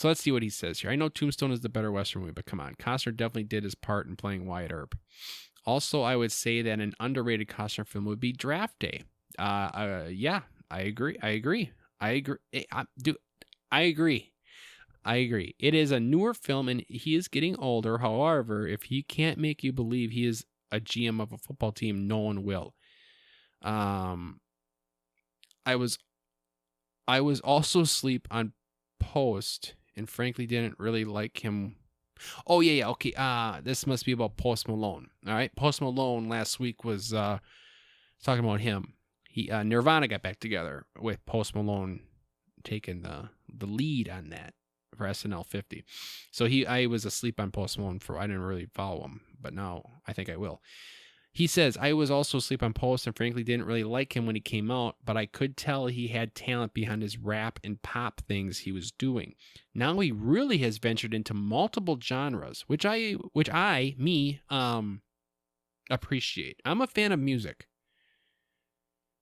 let's see what he says here. I know Tombstone is the better Western movie, but come on, Costner definitely did his part in playing Wyatt Earp. Also, I would say that an underrated Costner film would be Draft Day. Yeah, I agree. I agree. It is a newer film, and he is getting older. However, if he can't make you believe he is a GM of a football team, no one will. I was also asleep on Post, and frankly didn't really like him. Oh yeah, okay. This must be about Post Malone. All right, Post Malone last week was talking about him. Nirvana got back together with Post Malone taking the lead on that for SNL 50. So I was asleep on Post Malone I didn't really follow him, but now I think I will. He says, I was also asleep on Post and frankly didn't really like him when he came out, but I could tell he had talent behind his rap and pop things he was doing. Now he really has ventured into multiple genres, which I appreciate. I'm a fan of music.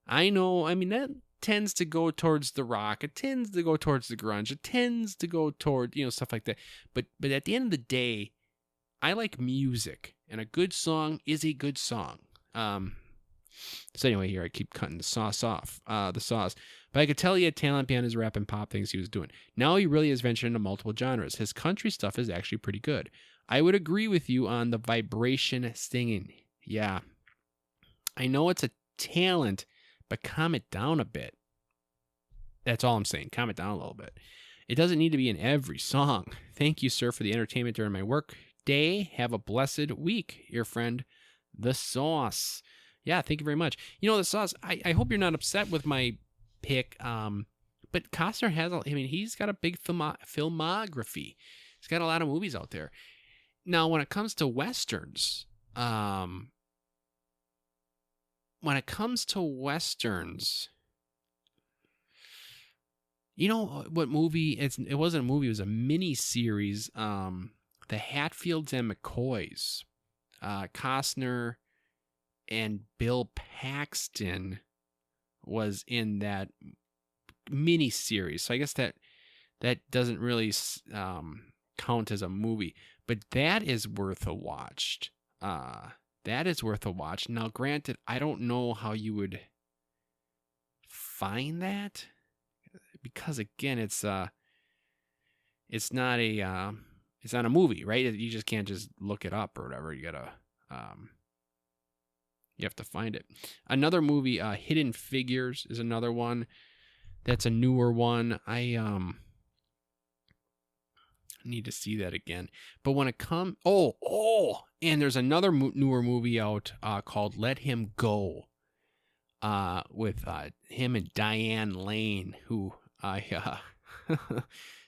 I know, that tends to go towards the rock. It tends to go towards the grunge. It tends to go toward, stuff like that. But at the end of the day, I like music, and a good song is a good song. So anyway, here I keep cutting the sauce off, the sauce. But I could tell he had talent behind his rap and pop things he was doing. Now he really has ventured into multiple genres. His country stuff is actually pretty good. I would agree with you on the vibration singing. Yeah. I know it's a talent, but calm it down a bit. That's all I'm saying. Calm it down a little bit. It doesn't need to be in every song. Thank you, sir, for the entertainment during my work day. Have a blessed week, your friend, The Sauce. Yeah, thank you very much. The Sauce, I hope you're not upset with my pick, but Costner has, he's got a big filmography. He's got a lot of movies out there. Now, when it comes to Westerns, what movie? It wasn't a movie. It was a mini series. The Hatfields and McCoys. Costner and Bill Paxton was in that mini series. So I guess that doesn't really count as a movie, but that is worth a watch. Now, granted, I don't know how you would find that, because again, it's not a movie, right? You just can't just look it up or whatever. You gotta you have to find it. Another movie, Hidden Figures, is another one. That's a newer one. I need to see that again. But when it comes, and there's another newer movie out called Let Him Go, with him and Diane Lane, who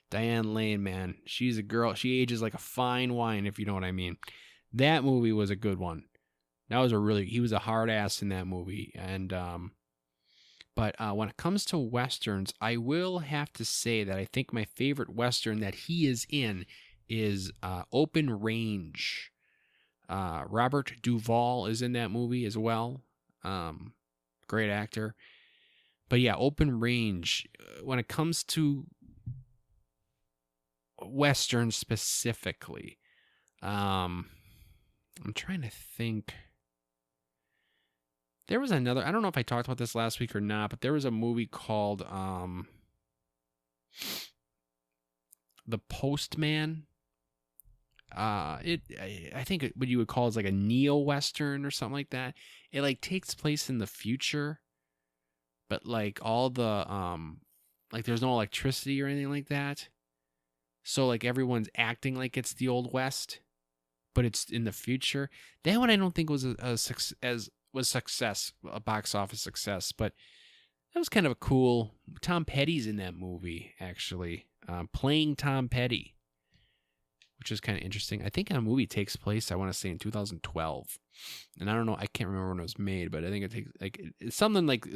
Diane Lane, man, she's a girl. She ages like a fine wine, if you know what I mean. That movie was a good one. He was a hard ass in that movie. And but when it comes to Westerns, I will have to say that I think my favorite Western that he is in is Open Range. Robert Duvall is in that movie as well. Great actor. But yeah, Open Range, when it comes to Western specifically, I'm trying to think. There was another, I don't know if I talked about this last week or not, but there was a movie called The Postman. I think what you would call is like a neo-western or something like that. It like takes place in the future, but like all the like there's no electricity or anything like that. So like everyone's acting like it's the old west, but it's in the future. That one I don't think was a box office success, but that was kind of a cool. Tom Petty's in that movie actually, playing Tom Petty, which is kind of interesting. I think that movie takes place, I want to say, in 2012. And I don't know, I can't remember when it was made, but I think it takes, like, it's something like,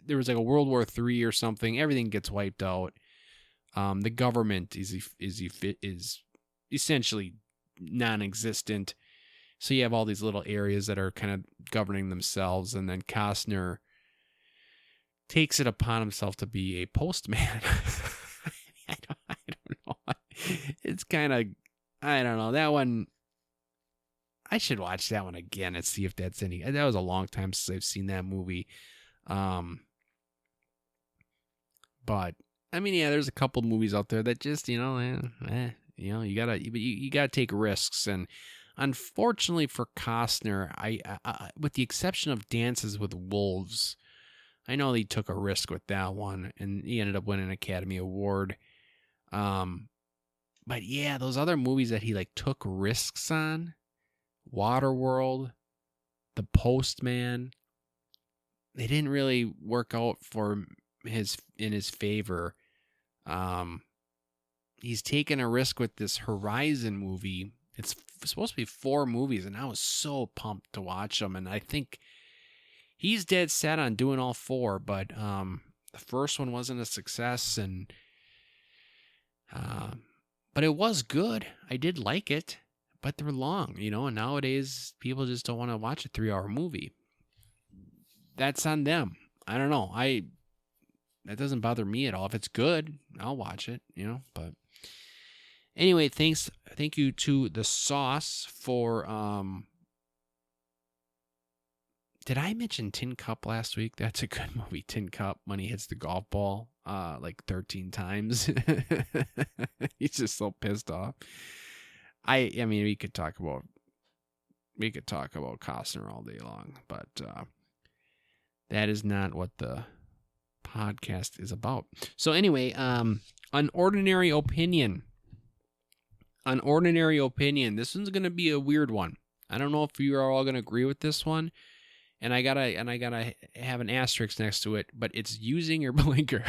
there was like a World War III or something. Everything gets wiped out. The government is essentially non-existent. So you have all these little areas that are kind of governing themselves. And then Costner takes it upon himself to be a postman. I don't know. It's kind of, I don't know. That one, I should watch that one again and see if that's any. That was a long time since I've seen that movie. But I mean, yeah, there's a couple movies out there that just, you gotta take risks. And unfortunately for Costner, I with the exception of Dances with Wolves, I know he took a risk with that one, and he ended up winning an Academy Award. But yeah, those other movies that he like took risks on, Waterworld, The Postman, they didn't really work out for in his favor. He's taken a risk with this Horizon movie. It's supposed to be 4 movies, and I was so pumped to watch them. And I think he's dead set on doing all 4, but the first one wasn't a success, and but it was good. I did like it, but they're long, and nowadays people just don't want to watch a 3-hour movie. That's on them. I don't know. That doesn't bother me at all. If it's good, I'll watch it, but anyway, thank you to The Sauce for, did I mention Tin Cup last week? That's a good movie, Tin Cup, when he hits the golf ball like 13 times. He's just so pissed off. I mean, we could talk about Costner all day long, but that is not what the podcast is about. So anyway, An Ordinary Opinion. This one's gonna be a weird one. I don't know if you are all gonna agree with this one. And I gotta have an asterisk next to it, but it's using your blinker.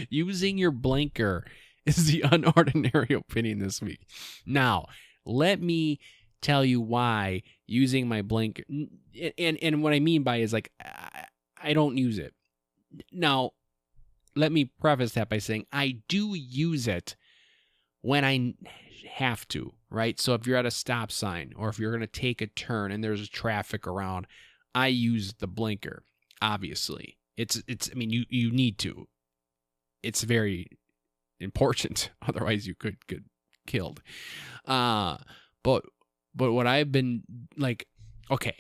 Using your blinker is the unordinary opinion this week. Now, let me tell you why using my blinker, and what I mean by is like, I don't use it. Now, let me preface that by saying I do use it when I have to, right? So if you're at a stop sign or if you're going to take a turn and there's traffic around, I use the blinker. Obviously, it's. I mean, you need to. It's very important. Otherwise, you could get killed. But what I've been like, okay,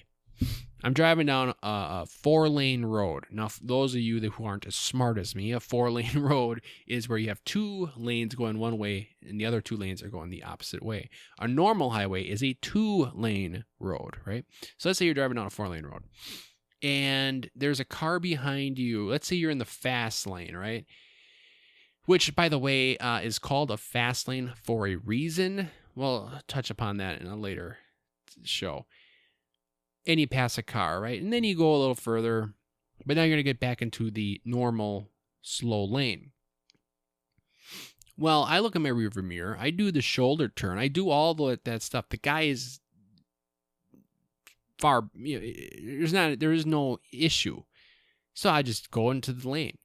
I'm driving down a 4-lane road. Now, for those of you who aren't as smart as me, a 4-lane road is where you have 2 lanes going one way and the other 2 lanes are going the opposite way. A normal highway is a 2-lane road, right? So let's say you're driving down a 4-lane road and there's a car behind you. Let's say you're in the fast lane, right? Which, by the way, is called a fast lane for a reason. Well, I'll touch upon that in a later show. And you pass a car, right? And then you go a little further, but now you're going to get back into the normal slow lane. Well, I look in my rearview mirror. I do the shoulder turn. I do all that stuff. The guy is far, there is no issue. So I just go into the lane.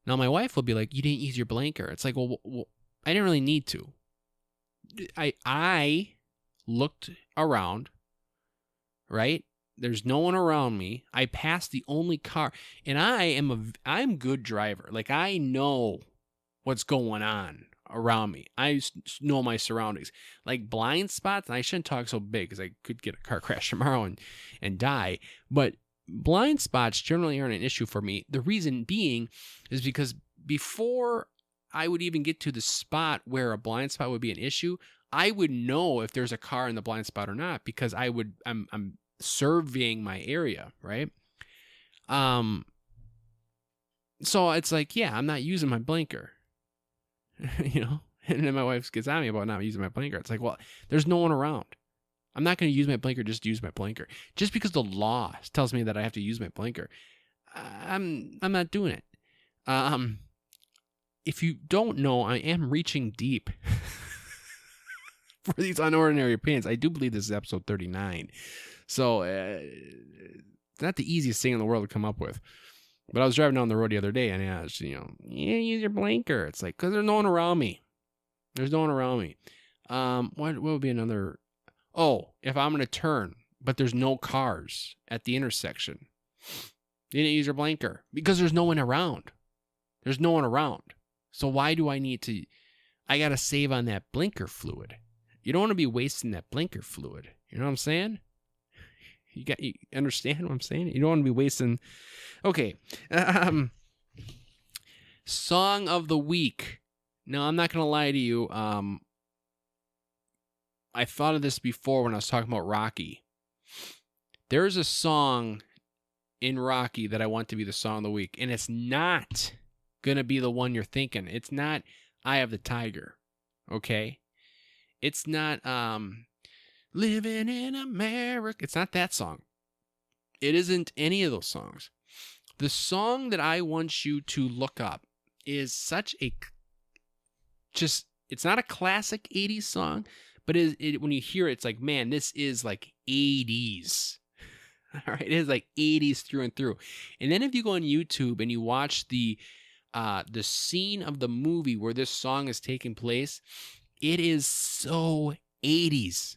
Now, my wife will be like, you didn't use your blinker. It's like, well, I didn't really need to. I looked around, right? There's no one around me. I passed the only car, and I'm good driver. Like, I know what's going on around me. I know my surroundings. Like blind spots, and I shouldn't talk so big because I could get a car crash tomorrow and die. But blind spots generally aren't an issue for me. The reason being is because before I would even get to the spot where a blind spot would be an issue, I would know if there's a car in the blind spot or not because I'm surveying my area, right? So it's like, yeah, I'm not using my blinker, and then my wife gets on me about not using my blinker. It's like, well, there's no one around. I'm not going to use my blinker just to use my blinker. Just because the law tells me that I have to use my blinker, I'm not doing it. If you don't know, I am reaching deep for these unordinary opinions. I do believe this is episode 39. So it's not the easiest thing in the world to come up with. But I was driving down the road the other day, and I was, use your blinker. It's like, because there's no one around me. There's no one around me. What would be another? Oh, if I'm going to turn, but there's no cars at the intersection, you didn't use your blinker because there's no one around. There's no one around. So why do I need to? I got to save on that blinker fluid. You don't want to be wasting that blinker fluid. You know what I'm saying? You understand what I'm saying? You don't want to be wasting. Okay. Song of the week. No, I'm not going to lie to you. I thought of this before when I was talking about Rocky. There's a song in Rocky that I want to be the song of the week, and it's not going to be the one you're thinking. It's not Eye of the Tiger. Okay? It's not Living in America. It's not that song. It isn't any of those songs. The song that I want you to look up is such a it's not a classic 80s song, but when you hear it, it's like, man, this is like 80s. All right, it is like 80s through and through. And then if you go on YouTube and you watch the scene of the movie where this song is taking place, it is so 80s.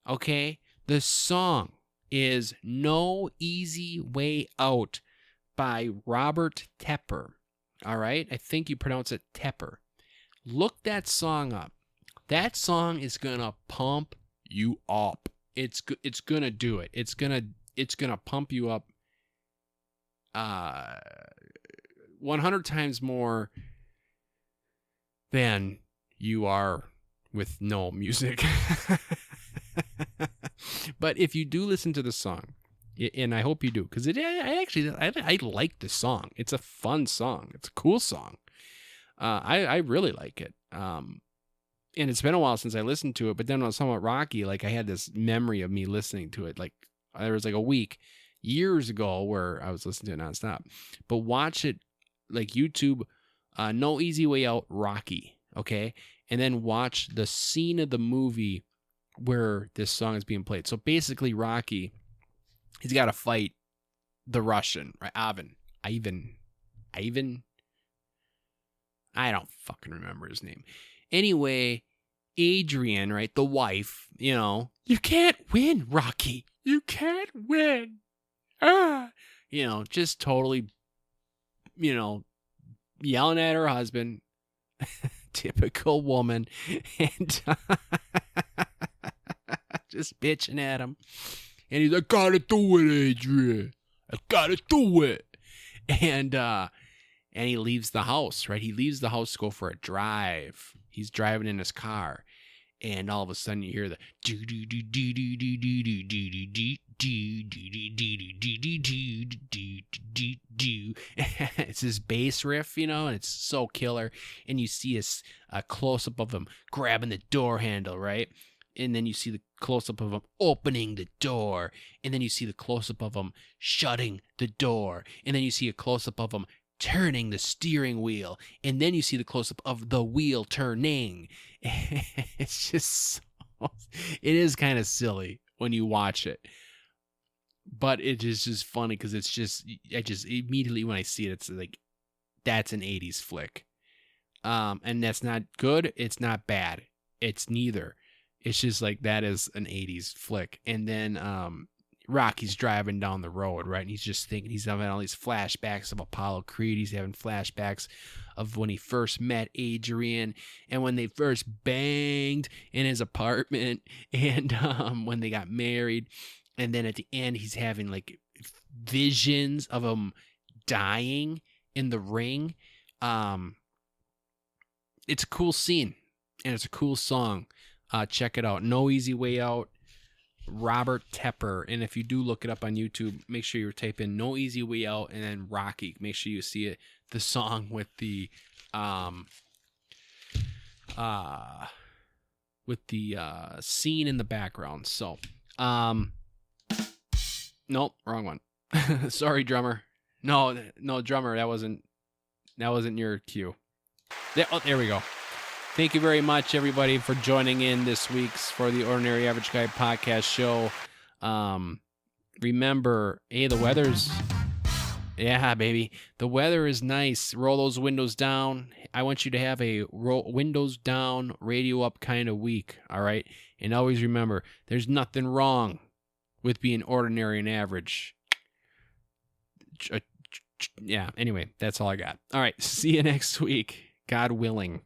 Okay? The song is No Easy Way Out by Robert Tepper. All right? I think you pronounce it Tepper. Look that song up. That song is going to pump you up. It's going to do it. It's going to pump you up 100 times more than you are with no music. But if you do listen to the song, and I hope you do, because I like the song. It's a fun song. It's a cool song. I really like it. And it's been a while since I listened to it, but then when I was talking about Rocky, like I had this memory of me listening to it. Like there was like a week years ago where I was listening to it nonstop. But watch it, like YouTube, No Easy Way Out, Rocky, okay? And then watch the scene of the movie where this song is being played. So basically Rocky, he's got to fight the Russian, right? Ivan. I don't fucking remember his name. Anyway, Adrian, right? The wife, you can't win, Rocky. You can't win. Just totally, yelling at her husband. Typical woman. And just bitching at him. And he's like, gotta do it, Adrian. I gotta do it. And he leaves the house, right? He leaves the house to go for a drive. He's driving in his car. And all of a sudden you hear the do do do do do do do do do do do do. It's this bass riff, and it's so killer. And you see a close up of him grabbing the door handle, right? And then you see the close up of him opening the door, and then you see the close up of him shutting the door, and then you see a close up of him turning the steering wheel, and then you see the close up of the wheel turning. It's just it is kind of silly when you watch it. But it is just funny because I just immediately when I see it, it's like, that's an 80s flick. And that's not good. It's not bad. It's neither. It's just like, that is an 80s flick. And then Rocky's driving down the road, right? And he's just thinking, he's having all these flashbacks of Apollo Creed. He's having flashbacks of when he first met Adrian and when they first banged in his apartment and when they got married. And then at the end, he's having like visions of him dying in the ring. It's a cool scene and it's a cool song. Check it out. No Easy Way Out. Robert Tepper, and if you do look it up on YouTube, make sure you type in No Easy Way Out and then Rocky. Make sure you see it, the song with the scene in the background. So nope, wrong one. Sorry, drummer. No, drummer, that wasn't your cue. There we go. Thank you very much, everybody, for joining in this week's For the Ordinary Average Guy podcast show. Remember, hey, the weather's... Yeah, baby. The weather is nice. Roll those windows down. I want you to have a windows down, radio up kind of week, all right? And always remember, there's nothing wrong with being ordinary and average. Yeah, anyway, that's all I got. All right, see you next week, God willing.